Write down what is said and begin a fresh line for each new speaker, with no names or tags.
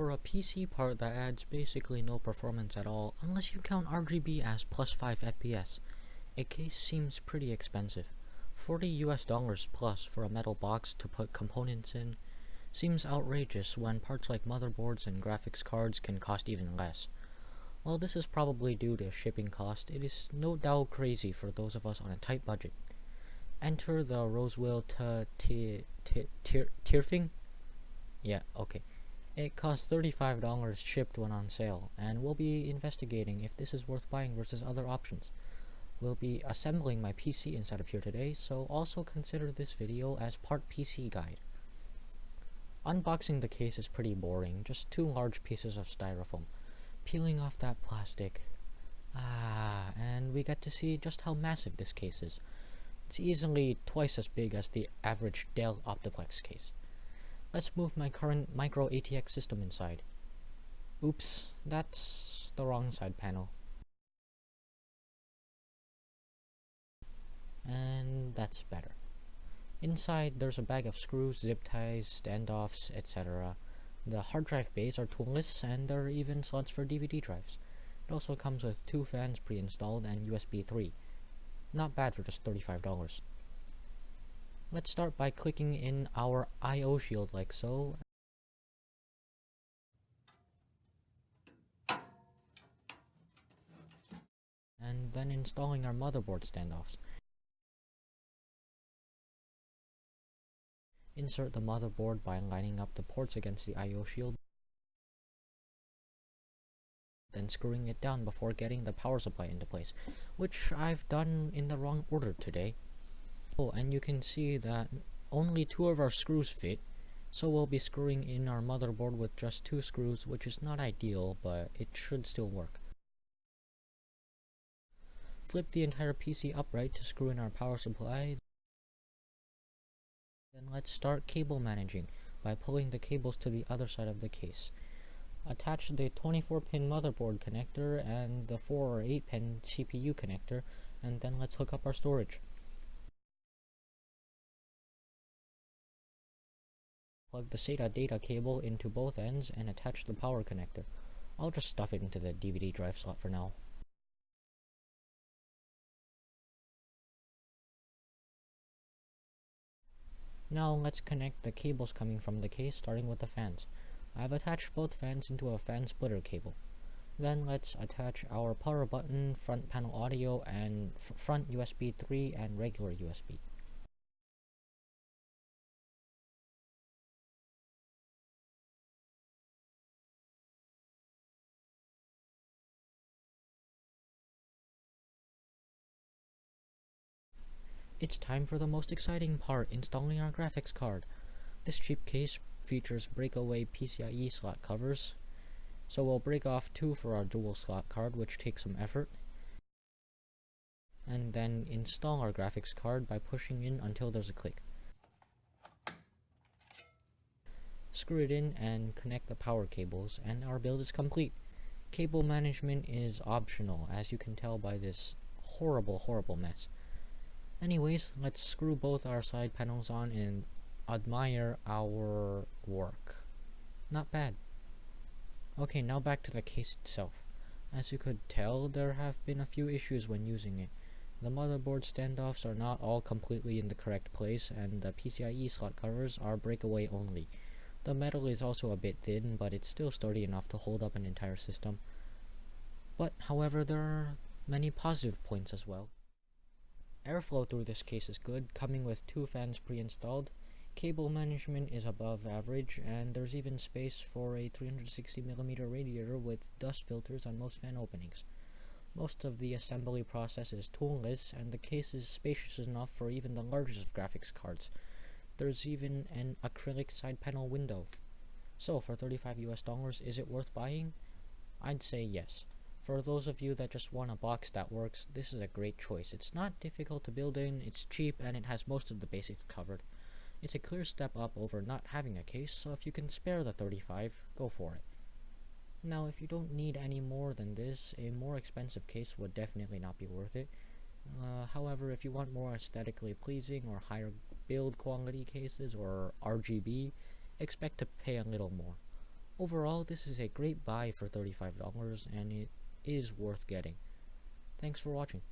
for a PC part that adds basically no performance at all, unless you count RGB as plus 5 FPS, a case seems pretty expensive. $40 plus for a metal box to put components in seems outrageous when parts like motherboards and graphics cards can cost even less. While this is probably due to shipping cost, it is no doubt crazy for those of us on a tight budget. Enter the Rosewill TYRFIng? Yeah, okay. It costs $35 shipped when on sale, and we'll be investigating if this is worth buying versus other options. We'll be assembling my PC inside of here today, so also consider this video as part PC guide. Unboxing the case is pretty boring, just two large pieces of styrofoam. Peeling off that plastic. And we get to see just how massive this case is. It's easily twice as big as the average Dell Optiplex case. Let's move my current micro ATX system inside. Oops, that's the wrong side panel. And that's better. Inside there's a bag of screws, zip ties, standoffs, etc. The hard drive bays are toolless, and there are even slots for DVD drives. It also comes with two fans pre-installed and USB 3. Not bad for just $35. Let's start by clicking in our I/O shield like so. And then installing our motherboard standoffs. Insert the motherboard by lining up the ports against the I/O shield, then screwing it down before getting the power supply into place, which I've done in the wrong order today. Oh, and you can see that only two of our screws fit, so we'll be screwing in our motherboard with just two screws, which is not ideal, but it should still work. Flip the entire PC upright to screw in our power supply. Then let's start cable managing by pulling the cables to the other side of the case. Attach the 24-pin motherboard connector and the 4 or 8-pin CPU connector, and then let's hook up our storage. Plug the SATA data cable into both ends and attach the power connector. I'll just stuff it into the DVD drive slot for now. Now let's connect the cables coming from the case, starting with the fans. I've attached both fans into a fan splitter cable. Then let's attach our power button, front panel audio, and front USB 3 and regular USB. It's time for the most exciting part, installing our graphics card. This cheap case features breakaway PCIe slot covers, so we'll break off two for our dual slot card, which takes some effort, and then install our graphics card by pushing in until there's a click. Screw it in and connect the power cables, and our build is complete. Cable management is optional, as you can tell by this horrible mess. Anyways, let's screw both our side panels on and admire our work. Not bad. Okay, now back to the case itself. As you could tell, there have been a few issues when using it. The motherboard standoffs are not all completely in the correct place, and the PCIe slot covers are breakaway only. The metal is also a bit thin, but it's still sturdy enough to hold up an entire system. But, however, there are many positive points as well. Airflow through this case is good, coming with two fans pre-installed. Cable management is above average, and there's even space for a 360mm radiator with dust filters on most fan openings. Most of the assembly process is toolless, and the case is spacious enough for even the largest of graphics cards. There's even an acrylic side panel window. So for $35 is it worth buying? I'd say yes. For those of you that just want a box that works, this is a great choice. It's not difficult to build in, it's cheap, and it has most of the basics covered. It's a clear step up over not having a case, so if you can spare the $35, go for it. Now, if you don't need any more than this, a more expensive case would definitely not be worth it. However, if you want more aesthetically pleasing or higher build quality cases or RGB, expect to pay a little more. Overall, this is a great buy for $35 and it is worth getting. Thanks for watching.